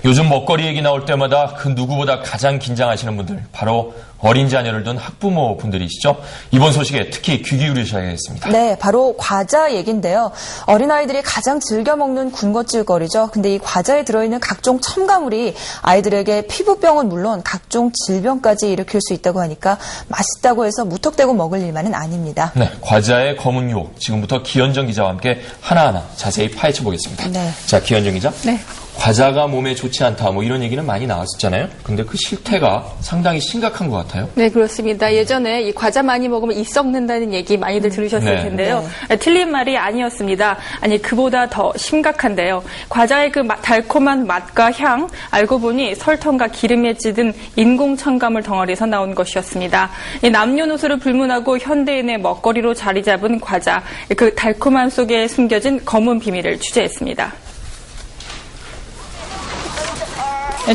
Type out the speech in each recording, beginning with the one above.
요즘 먹거리 얘기 나올 때마다 그 누구보다 가장 긴장하시는 분들, 바로 어린 자녀를 둔 학부모 분들이시죠. 이번 소식에 특히 귀 기울이셔야겠습니다. 네, 바로 과자 얘기인데요. 어린아이들이 가장 즐겨 먹는 군것질거리죠. 근데 이 과자에 들어있는 각종 첨가물이 아이들에게 피부병은 물론 각종 질병까지 일으킬 수 있다고 하니까 맛있다고 해서 무턱대고 먹을 일만은 아닙니다. 네, 과자의 검은 유혹, 지금부터 기현정 기자와 함께 하나하나 자세히 파헤쳐 보겠습니다. 네. 자, 기현정 기자. 네. 과자가 몸에 좋지 않다, 이런 얘기는 많이 나왔었잖아요. 근데 그 실태가 상당히 심각한 것 같아요. 네, 그렇습니다. 예전에 이 과자 많이 먹으면 이 썩는다는 얘기 많이들 들으셨을 네. 텐데요. 틀린 말이 아니었습니다. 아니, 그보다 더 심각한데요. 과자의 그 달콤한 맛과 향, 알고 보니 설탕과 기름에 찌든 인공 첨가물 덩어리에서 나온 것이었습니다. 이 남녀노소를 불문하고 현대인의 먹거리로 자리 잡은 과자, 그 달콤함 속에 숨겨진 검은 비밀을 취재했습니다.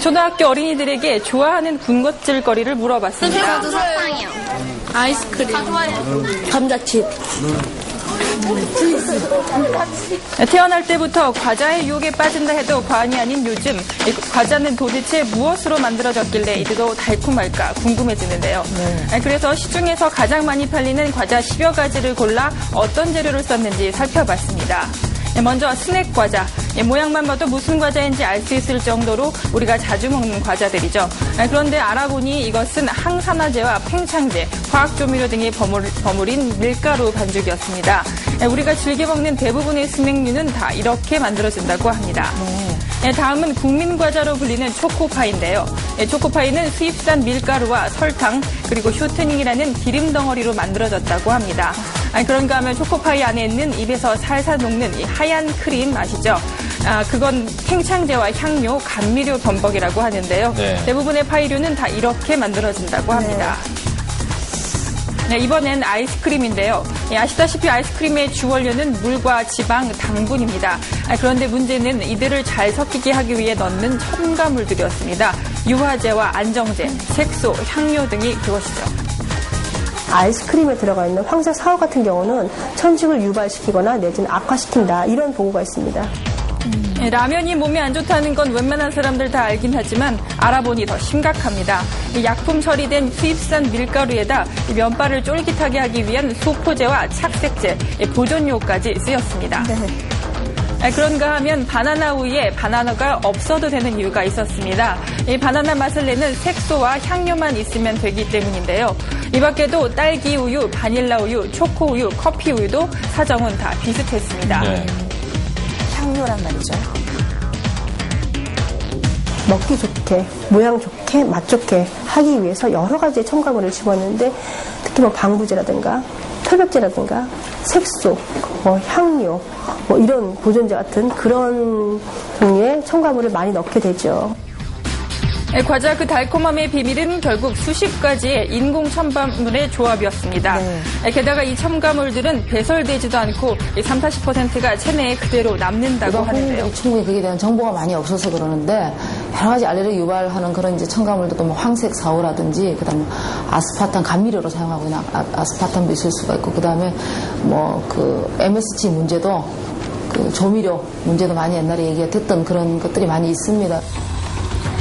초등학교 어린이들에게 좋아하는 군것질거리를 물어봤습니다. 저도 사탕이요. 아이스크림, 감자칩. 태어날 때부터 과자의 유혹에 빠진다 해도 과언이 아닌 요즘 과자는 도대체 무엇으로 만들어졌길래 이리도 달콤할까 궁금해지는데요. 그래서 시중에서 가장 많이 팔리는 과자 10여 가지를 골라 어떤 재료를 썼는지 살펴봤습니다. 먼저 스낵 과자. 모양만 봐도 무슨 과자인지 알 수 있을 정도로 우리가 자주 먹는 과자들이죠. 그런데 알아보니 이것은 항산화제와 팽창제, 화학조미료 등이 버무린 밀가루 반죽이었습니다. 우리가 즐겨 먹는 대부분의 스낵류는 다 이렇게 만들어진다고 합니다. 다음은 국민과자로 불리는 초코파이인데요. 초코파이는 수입산 밀가루와 설탕 그리고 쇼트닝이라는 기름 덩어리로 만들어졌다고 합니다. 그런가 하면 초코파이 안에 있는 입에서 살살 녹는 이 하얀 크림 아시죠? 그건 팽창제와 향료, 감미료 범벅이라고 하는데요. 네. 대부분의 파이류는 다 이렇게 만들어진다고 합니다. 네, 이번엔 아이스크림인데요. 아시다시피 아이스크림의 주원료는 물과 지방, 당분입니다. 그런데 문제는 이들을 잘 섞이게 하기 위해 넣는 첨가물들이었습니다. 유화제와 안정제, 색소, 향료 등이 그것이죠. 아이스크림에 들어가 있는 황색 사호 같은 경우는 천식을 유발시키거나 내지는 악화시킨다, 이런 보고가 있습니다. 라면이 몸에 안 좋다는 건 웬만한 사람들 다 알긴 하지만 알아보니 더 심각합니다. 약품 처리된 수입산 밀가루에다 면발을 쫄깃하게 하기 위한 소포제와 착색제, 보존료까지 쓰였습니다. 그런가 하면 바나나 우유에 바나나가 없어도 되는 이유가 있었습니다. 이 바나나 맛을 내는 색소와 향료만 있으면 되기 때문인데요. 이 밖에도 딸기 우유, 바닐라 우유, 초코 우유, 커피 우유도 사정은 다 비슷했습니다. 네. 향료란 말이죠. 먹기 좋게, 모양 좋게, 맛 좋게 하기 위해서 여러 가지의 첨가물을 집었는데, 특히 방부제라든가 혈백제라든가 색소, 향료, 이런 보존제 같은 그런 종류의 첨가물을 많이 넣게 되죠. 과자 그 달콤함의 비밀은 결국 수십 가지의 인공 첨가물의 조합이었습니다. 게다가 이 첨가물들은 배설되지도 않고 30~40%가 체내에 그대로 남는다고 하는데요. 충분히 거기에 대한 정보가 많이 없어서 그러는데 여러 가지 알레르기 유발하는 그런 이제 첨가물도 황색 사호라든지 그다음에 아스파탐 감미료로 사용하고 있는 아스파탐도 있을 수가 있고 그다음에 그 MSG 문제도 그 조미료 문제도 많이 옛날에 얘기가 됐던 그런 것들이 많이 있습니다.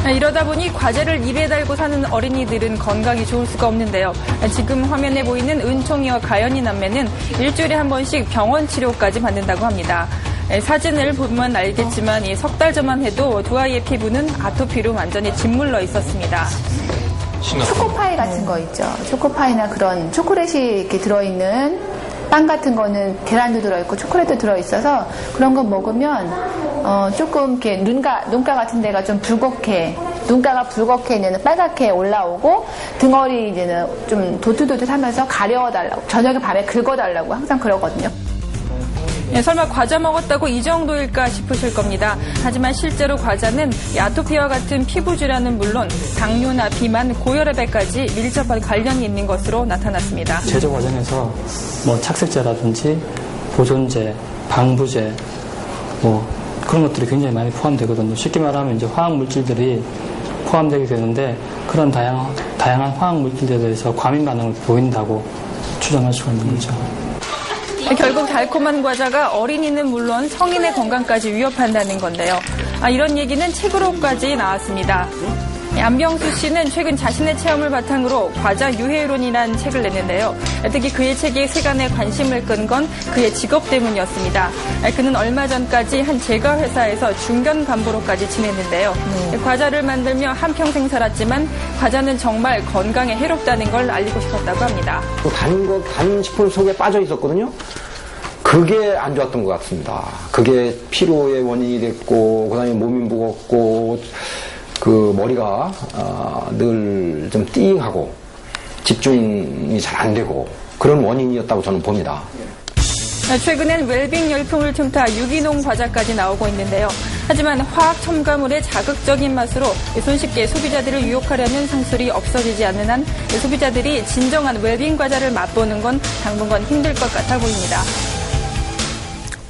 이러다 보니 과자를 입에 달고 사는 어린이들은 건강이 좋을 수가 없는데요. 지금 화면에 보이는 은총이와 가연이 남매는 일주일에 한 번씩 병원 치료까지 받는다고 합니다. 사진을 보면 알겠지만 이 석 달 전만 해도 두 아이의 피부는 아토피로 완전히 짓물러 있었습니다. 초코파이 같은 거 있죠. 초코파이나 그런 초콜릿이 이렇게 들어있는 빵 같은 거는 계란도 들어있고 초콜릿도 들어있어서 그런 거 먹으면 조금 이렇게 눈가 같은 데가 좀 붉게, 눈가가 붉게 이제는 빨갛게 올라오고 등어리 이제는 좀 도트도트하면서 가려달라고, 저녁에 밤에 긁어달라고 항상 그러거든요. 설마 과자 먹었다고 이 정도일까 싶으실 겁니다. 하지만 실제로 과자는 아토피와 같은 피부 질환은 물론 당뇨나 비만, 고혈압에까지 밀접한 관련이 있는 것으로 나타났습니다. 제조 과정에서 착색제라든지 보존제, 방부제, 그런 것들이 굉장히 많이 포함되거든요. 쉽게 말하면 이제 화학 물질들이 포함되게 되는데 그런 다양한 화학 물질들에 대해서 과민 반응을 보인다고 추정할 수가 있는 거죠. 결국 달콤한 과자가 어린이는 물론 성인의 건강까지 위협한다는 건데요. 이런 얘기는 책으로까지 나왔습니다. 안병수 씨는 최근 자신의 체험을 바탕으로 과자 유해론이라는 책을 냈는데요. 특히 그의 책이 세간의 관심을 끈 건 그의 직업 때문이었습니다. 그는 얼마 전까지 한 제과 회사에서 중견 간부로까지 지냈는데요. 과자를 만들며 한평생 살았지만 과자는 정말 건강에 해롭다는 걸 알리고 싶었다고 합니다. 단 식품 속에 빠져 있었거든요. 그게 안 좋았던 것 같습니다. 그게 피로의 원인이 됐고, 그 다음에 몸이 무겁고, 그 머리가 늘 좀 띵하고 집중이 잘 안 되고 그런 원인이었다고 저는 봅니다. 최근엔 웰빙 열풍을 틈타 유기농 과자까지 나오고 있는데요. 하지만 화학 첨가물의 자극적인 맛으로 손쉽게 소비자들을 유혹하려는 상술이 없어지지 않는 한 소비자들이 진정한 웰빙 과자를 맛보는 건 당분간 힘들 것 같아 보입니다.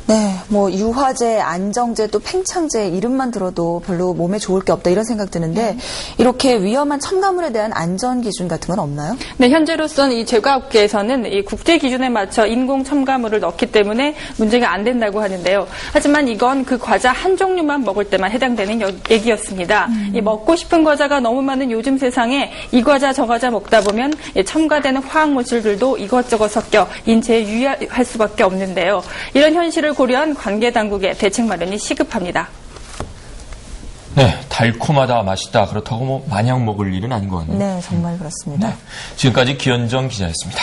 네, 뭐 유화제, 안정제, 또 팽창제 이름만 들어도 별로 몸에 좋을 게 없다 이런 생각 드는데 이렇게 위험한 첨가물에 대한 안전 기준 같은 건 없나요? 네, 현재로서는 이 제과업계에서는 이 국제 기준에 맞춰 인공 첨가물을 넣기 때문에 문제가 안 된다고 하는데요. 하지만 이건 그 과자 한 종류만 먹을 때만 해당되는 얘기였습니다. 이 먹고 싶은 과자가 너무 많은 요즘 세상에 이 과자 저 과자 먹다 보면 첨가되는 화학 물질들도 이것저것 섞여 인체에 유해할 수밖에 없는데요. 이런 현실을 고려한 관계 당국의 대책 마련이 시급합니다. 네, 달콤하다, 맛있다. 그렇다고 뭐 마냥 먹을 일은 아닌 것 같네요. 네, 정말 그렇습니다. 지금까지 기현정 기자였습니다.